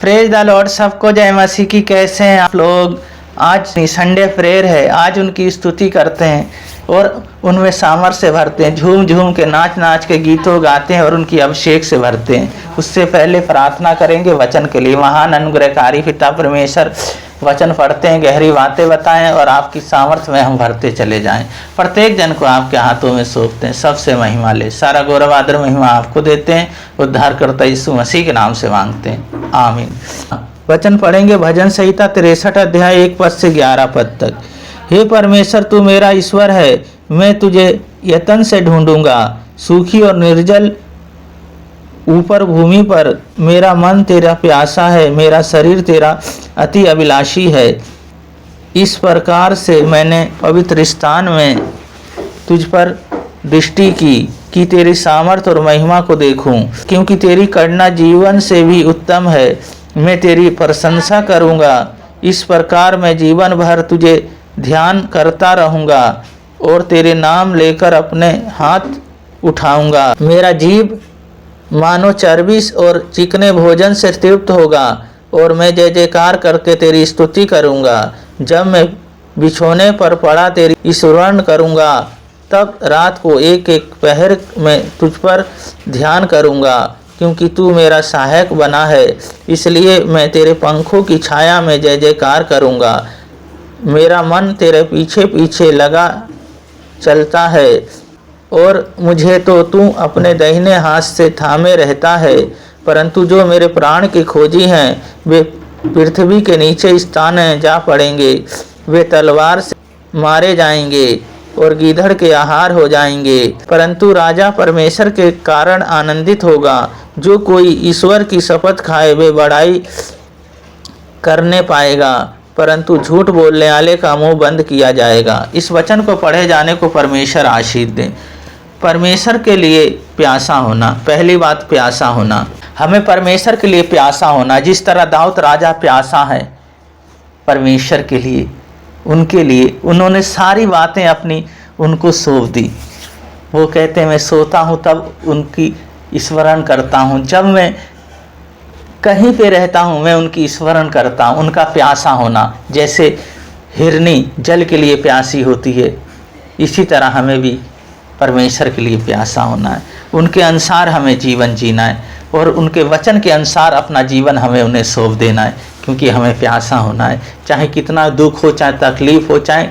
Praise the Lord, सबको जय मसीह की। कैसे हैं आप लोग? आज संडे प्रेयर है, आज उनकी स्तुति करते हैं और उनमें सामर्थ्य भरते हैं, झूम झूम के नाच नाच के गीतों गाते हैं और उनकी अभिषेक से भरते हैं। उससे पहले प्रार्थना करेंगे वचन के लिए। महान अनुग्रहकारी पिता परमेश्वर, वचन पढ़ते हैं, गहरी बातें बताएं और आपकी सामर्थ्य में हम भरते चले जाएं। प्रत्येक जन को आपके हाथों में सौंपते हैं, सबसे महिमा ले। सारा गौरव आदर महिमा आपको देते हैं, उद्धारकर्ता यीशु मसीह के नाम से मांगते हैं, आमीन। वचन पढ़ेंगे भजन संहिता 63 अध्याय 1 पद से 11 पद तक। हे परमेश्वर, तू मेरा ईश्वर है, मैं तुझे यत्न से ढूंढूंगा। सूखी और निर्जल ऊपर भूमि पर मेरा मन तेरा प्यासा है, मेरा शरीर तेरा अति अभिलाषी है। इस प्रकार से मैंने पवित्र स्थान में तुझ पर दृष्टि की कि तेरी सामर्थ्य और महिमा को देखूं, क्योंकि तेरी करुणा जीवन से भी उत्तम है। मैं तेरी प्रशंसा करूंगा। इस प्रकार मैं जीवन भर तुझे ध्यान करता रहूंगा और तेरे नाम लेकर अपने हाथ उठाऊंगा। मेरा जीव मानो चर्बी और चिकने भोजन से तृप्त होगा और मैं जय जयकार करके तेरी स्तुति करूंगा। जब मैं बिछोने पर पड़ा तेरी स्मरण करूंगा, तब रात को एक एक पहर में तुझ पर ध्यान करूंगा, क्योंकि तू मेरा सहायक बना है। इसलिए मैं तेरे पंखों की छाया में जय जयकार करूंगा। मेरा मन तेरे पीछे पीछे लगा चलता है और मुझे तो तू अपने दाहिने हाथ से थामे रहता है। परंतु जो मेरे प्राण के खोजी हैं, वे पृथ्वी के नीचे स्थान जा पड़ेंगे। वे तलवार से मारे जाएंगे और गीदड़ के आहार हो जाएंगे। परंतु राजा परमेश्वर के कारण आनंदित होगा। जो कोई ईश्वर की शपथ खाए वे बड़ाई करने पाएगा, परंतु झूठ बोलने वाले का मुंह बंद किया जाएगा। इस वचन को पढ़े जाने को परमेश्वर आशीष दे। परमेश्वर के लिए प्यासा होना, पहली बात प्यासा होना। हमें परमेश्वर के लिए प्यासा होना, जिस तरह दाऊद राजा प्यासा है परमेश्वर के लिए। उनके लिए उन्होंने सारी बातें अपनी उनको सौंप दी। वो कहते हैं मैं सोता हूँ तब उनकी स्मरण करता हूँ, जब मैं कहीं पे रहता हूँ मैं उनकी स्मरण करता हूँ। उनका प्यासा होना, जैसे हिरनी जल के लिए प्यासी होती है, इसी तरह हमें भी परमेश्वर के लिए प्यासा होना है। उनके अनुसार हमें जीवन जीना है और उनके वचन के अनुसार अपना जीवन हमें उन्हें सौंप देना है, क्योंकि हमें प्यासा होना है। चाहे कितना दुख हो, चाहे तकलीफ हो, चाहे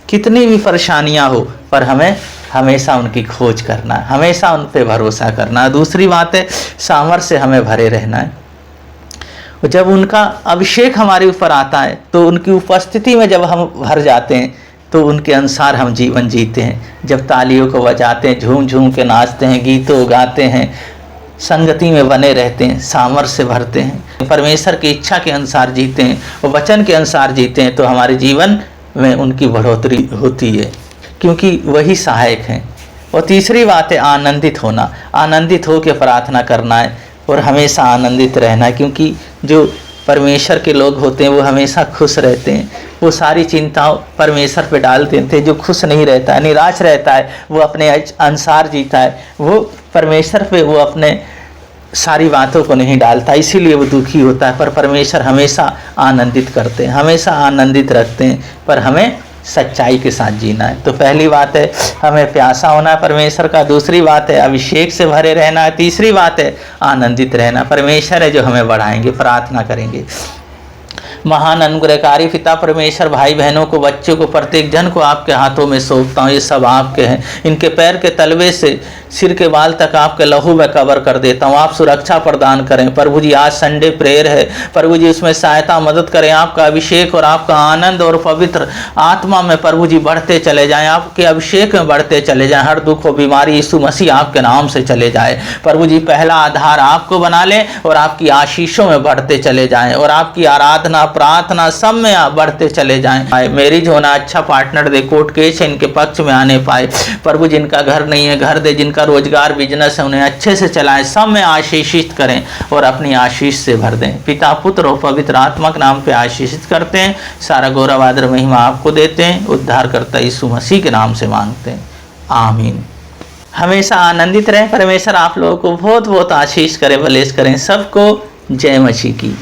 कितनी भी परेशानियां हो, पर हमें हमेशा उनकी खोज करना है, हमेशा उन पर भरोसा करना है। दूसरी बात है सामर्थ्य से हमें भरे रहना है। जब उनका अभिषेक हमारे ऊपर आता है तो उनकी उपस्थिति में जब हम भर जाते हैं तो उनके अनुसार हम जीवन जीते हैं। जब तालियों को बजाते हैं, झूम झूम के नाचते हैं, गीतों गाते हैं, संगति में बने रहते हैं, सामर्थ्य से भरते हैं, परमेश्वर की इच्छा के अनुसार जीते हैं और वचन के अनुसार जीते हैं, तो हमारे जीवन में उनकी बढ़ोतरी होती है, क्योंकि वही सहायक हैं। और तीसरी बात है आनंदित होना। आनंदित हो के प्रार्थना करना है और हमेशा आनंदित रहना है, क्योंकि जो परमेश्वर के लोग होते हैं वो हमेशा खुश रहते हैं। वो सारी चिंताओं परमेश्वर पे डाल देते हैं। जो खुश नहीं रहता है, निराश रहता है, वो अपने अनुसार जीता है, वो परमेश्वर पे वो अपने सारी बातों को नहीं डालता, इसीलिए वो दुखी होता है। पर परमेश्वर हमेशा आनंदित करते हैं, हमेशा आनंदित रखते हैं, पर हमें सच्चाई के साथ जीना है। तो पहली बात है हमें प्यासा होना है परमेश्वर का। दूसरी बात है अभिषेक से भरे रहना है। तीसरी बात है आनंदित रहना। परमेश्वर है जो हमें बढ़ाएंगे। प्रार्थना करेंगे। महान अनुग्रहकारी पिता परमेश्वर, भाई बहनों को, बच्चों को, प्रत्येक जन को आपके हाथों में सौंपता हूँ। ये सब आपके हैं। इनके पैर के तलवे से सिर के बाल तक आपके लहू में कवर कर देता हूँ। आप सुरक्षा प्रदान करें प्रभु जी। आज संडे प्रेयर है प्रभु जी, उसमें सहायता मदद करें। आपका अभिषेक और आपका आनंद और पवित्र आत्मा में प्रभु जी बढ़ते चले जाएं, आपके अभिषेक में बढ़ते चले जाएं। हर दुख और बीमारी यीशु मसीह आपके नाम से चले जाए प्रभु जी। पहला आधार आपको बना लें और आपकी आशीषों में बढ़ते चले जाएं और आपकी आराधना प्रार्थना सब में आप बढ़ते चले जाएं। मैरिज होना, अच्छा पार्टनर दे, कोर्ट केस इनके पक्ष में आने पाए प्रभु। जिनका घर नहीं है घर दे, जिनका रोजगार बिजनेस है उन्हें अच्छे से चलाएं, सब में आशीषित करें और अपनी आशीष से भर दें। पिता पुत्र और पवित्र आत्मा के नाम पे आशीषित करते हैं। सारा गौरव आदर महिमा आपको देते हैं। उद्धारकर्ता यीशु मसीह के नाम से मांगते हैं, आमीन। हमेशा आनंदित रहें। परमेश्वर आप लोगों को बहुत बहुत आशीष करे, बलेस करें। सबको जय मसीह की।